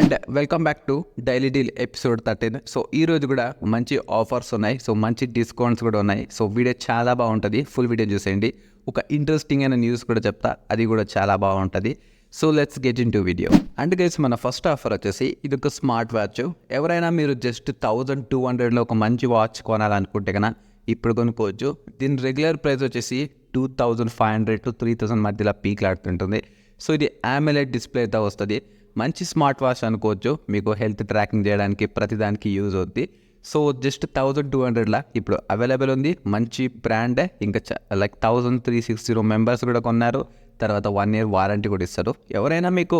And welcome back to daily deal episode 13. So ఈ రోజు కూడా మంచి ఆఫర్స్ ఉన్నాయి, సో మంచి డిస్కౌంట్స్ కూడా ఉన్నాయి. సో వీడియో చాలా బాగుంటుంది, ఫుల్ వీడియో చూసేయండి. ఒక ఇంట్రెస్టింగ్ అయిన న్యూస్ కూడా చెప్తా, అది కూడా చాలా బాగుంటుంది. So let's get in to video. And guys, మన ఫస్ట్ ఆఫర్ వచ్చేసి ఇది ఒక స్మార్ట్ వాచ్. ఎవరైనా మీరు జస్ట్ 1200లో ఒక మంచి వాచ్ కొనాలనుకుంటే కన్నా ఇప్పుడు కొనుక్కోవచ్చు. దీని రెగ్యులర్ ప్రైస్ వచ్చేసి 2500 to 3000 మధ్యలో పీక్లాడుతుంటుంది. సో ఇది AMOLED డిస్ప్లేతో వస్తుంది. మంచి స్మార్ట్ వాచ్ అనుకోవచ్చు, మీకు హెల్త్ ట్రాకింగ్ చేయడానికి ప్రతిదానికి యూజ్ అవుద్ది. సో జస్ట్ 1200లా ఇప్పుడు అవైలబుల్ ఉంది. మంచి బ్రాండే, ఇంకా లైక్ 1360 మెంబర్స్ కూడా కొన్నారు. తర్వాత 1 year వారంటీ కూడా ఇస్తారు. ఎవరైనా మీకు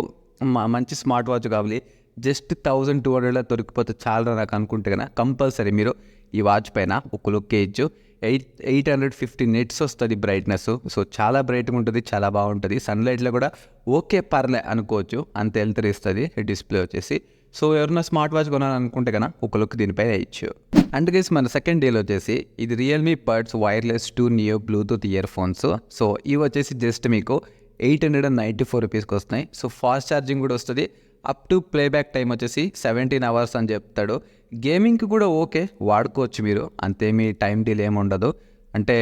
మంచి స్మార్ట్ వాచ్ కావాలి, జస్ట్ 1200లో దొరికిపోతే చాలా నాకు అనుకుంటే కన్నా కంపల్సరీ మీరు ఈ వాచ్ పైన ఒక లుక్ వేయచ్చు. 850 nits వస్తుంది బ్రైట్నెస్. సో చాలా బ్రైట్గా ఉంటుంది, చాలా బాగుంటుంది. సన్లైట్లో కూడా ఓకే పర్లే అనుకోవచ్చు, అంత హెల్త్ ఇస్తుంది డిస్ప్లే వచ్చేసి. సో ఎవరైనా స్మార్ట్ వాచ్ కొనాలనుకుంటే కన్నా ఒక లుక్ దీనిపైన వేయచ్చు. అండ్ గైస్, మన సెకండ్ డీల్ వచ్చేసి ఇది Realme buds wireless 2 neo Bluetooth ear phones. So ఇవి వచ్చేసి జస్ట్ మీకు 894 రూపీస్కి వస్తున్నాయి. సో ఫాస్ట్ ఛార్జింగ్ కూడా వస్తుంది. అప్ టు ప్లేబ్యాక్ టైం వచ్చేసి 17 hours అని చెప్తాడు. గేమింగ్కి కూడా ఓకే, వాడుకోవచ్చు మీరు, అంతేమీ టైం డిలే ఏమి ఉండదు, అంటే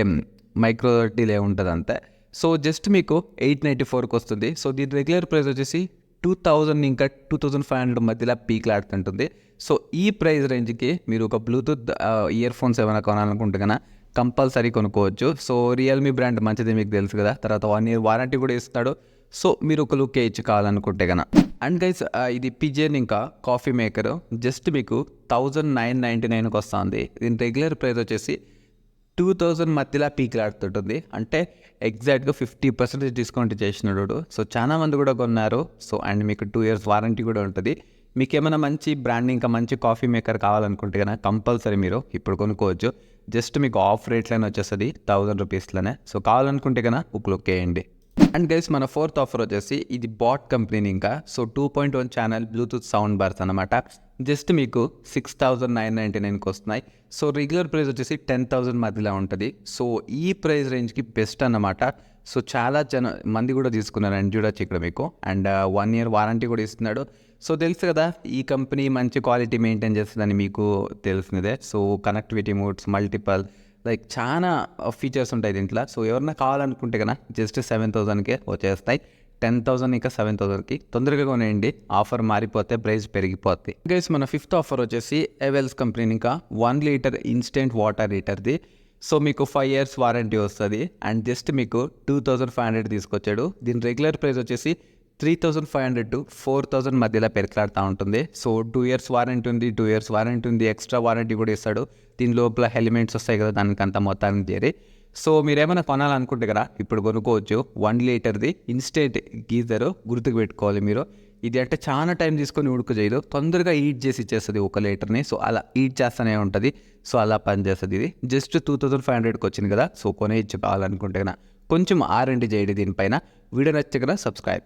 మైక్రో డిలే ఉంటుంది అంతే. సో జస్ట్ మీకు 894కి వస్తుంది. సో దీని రెగ్యులర్ ప్రైస్ వచ్చేసి 2000 ఇంకా 2500 మధ్యలో పీక్లాడుతుంటుంది. సో ఈ ప్రైస్ రేంజ్కి మీరు ఒక బ్లూటూత్ ఇయర్ ఫోన్స్ ఏమైనా కొనాలనుకుంటే కన్నా కంపల్సరీ కొనుక్కోవచ్చు. సో రియల్మీ బ్రాండ్ మంచిది, మీకు తెలుసు కదా. తర్వాత 1 year వారంటీ కూడా ఇస్తాడు. సో మీరు ఒక లుక్ వేయచ్చు కావాలనుకుంటే కన్నా. అండ్ గైస్, ఇది పిజన్ ఇంకా కాఫీ మేకర్ జస్ట్ మీకు 1999కి వస్తుంది. దీని రెగ్యులర్ ప్రైస్ వచ్చేసి 2000 మధ్యలో పీక్లాడుతుంటుంది. అంటే ఎగ్జాక్ట్గా 50% డిస్కౌంట్ చేసినాడు. సో చాలా మంది కూడా కొన్నారు. సో అండ్ మీకు 2 years వారంటీ కూడా ఉంటుంది. మీకు ఏమైనా మంచి బ్రాండ్ ఇంకా మంచి కాఫీ మేకర్ కావాలనుకుంటే కన్నా కంపల్సరీ మీరు ఇప్పుడు కొనుక్కోవచ్చు. జస్ట్ మీకు ఆఫ్ రేట్లోనే వచ్చేస్తుంది 1000 రూపీస్లోనే. సో కావాలనుకుంటే కన్నా ఒక లుక్ వేయండి. అండ్ గైస్, మన ఫోర్త్ ఆఫర్ వచ్చేసి ఇది బాట్ కంపెనీ ఇంకా. So 2.1 channel Bluetooth sound bars అనమాట. జస్ట్ మీకు 6999కి వస్తున్నాయి. సో రెగ్యులర్ ప్రైస్ వచ్చేసి 10,000 మధ్యలో ఉంటుంది. సో ఈ ప్రైస్ రేంజ్కి బెస్ట్ అన్నమాట. సో చాలా మంది కూడా తీసుకున్నారు అండ్ చూడొచ్చు ఇక్కడ మీకు. అండ్ 1 year వారంటీ కూడా ఇస్తున్నాడు. సో తెలుసు కదా, ఈ కంపెనీ మంచి క్వాలిటీ మెయింటైన్ చేస్తుందని మీకు తెలిసినదే. So connectivity modes, multiple like చాలా ఫీచర్స్ ఉంటాయి దీంట్లో. సో ఎవరన్నా కావాలనుకుంటే కన్నా జస్ట్ 7000కే వచ్చేస్తాయి. 10,000 ఇంకా 7000కి తొందరగా కొనేయండి, ఆఫర్ మారిపోతే ప్రైస్ పెరిగిపోద్ది. గైస్, మన ఫిఫ్త్ ఆఫర్ వచ్చేసి ఎవెల్స్ కంపెనీ ఇంకా 1 liter ఇన్స్టెంట్ వాటర్ హీటర్ది. సో మీకు 5 years వారంటీ వస్తుంది. అండ్ జస్ట్ మీకు 2500 తీసుకొచ్చాడు. దీని రెగ్యులర్ ప్రైస్ వచ్చేసి 3500 to 4000 మధ్యలో పెరిట్లాడుతూ ఉంటుంది. సో 2 years వారంటీ ఉంది, 2 years వారంటీ ఉంది, ఎక్స్ట్రా వారంటీ కూడా ఇస్తాడు. దీని లోపల ఎలిమెంట్స్ వస్తాయి కదా, దానికంతా మొత్తానికి చేరి. సో మీరు ఏమైనా కొనాలనుకుంటే కదా ఇప్పుడు కొనుక్కోవచ్చు. 1 literది ఇన్స్టెంట్ గీజర్ గుర్తుకు పెట్టుకోవాలి మీరు. ఇది అంటే చాలా టైం తీసుకొని ఉడుకు చేయదు, తొందరగా హీట్ చేసి ఇచ్చేస్తుంది 1 literని. సో అలా హీట్ చేస్తూనే ఉంటుంది. సో అలా పనిచేస్తుంది. ఇది జస్ట్ 2500కి వచ్చింది కదా. సో కొనేయచ్చు కావాలనుకుంటే కదా. కొంచెం R&D చేయండి దీనిపైన. వీడియో నచ్చే కదా సబ్స్క్రైబ్.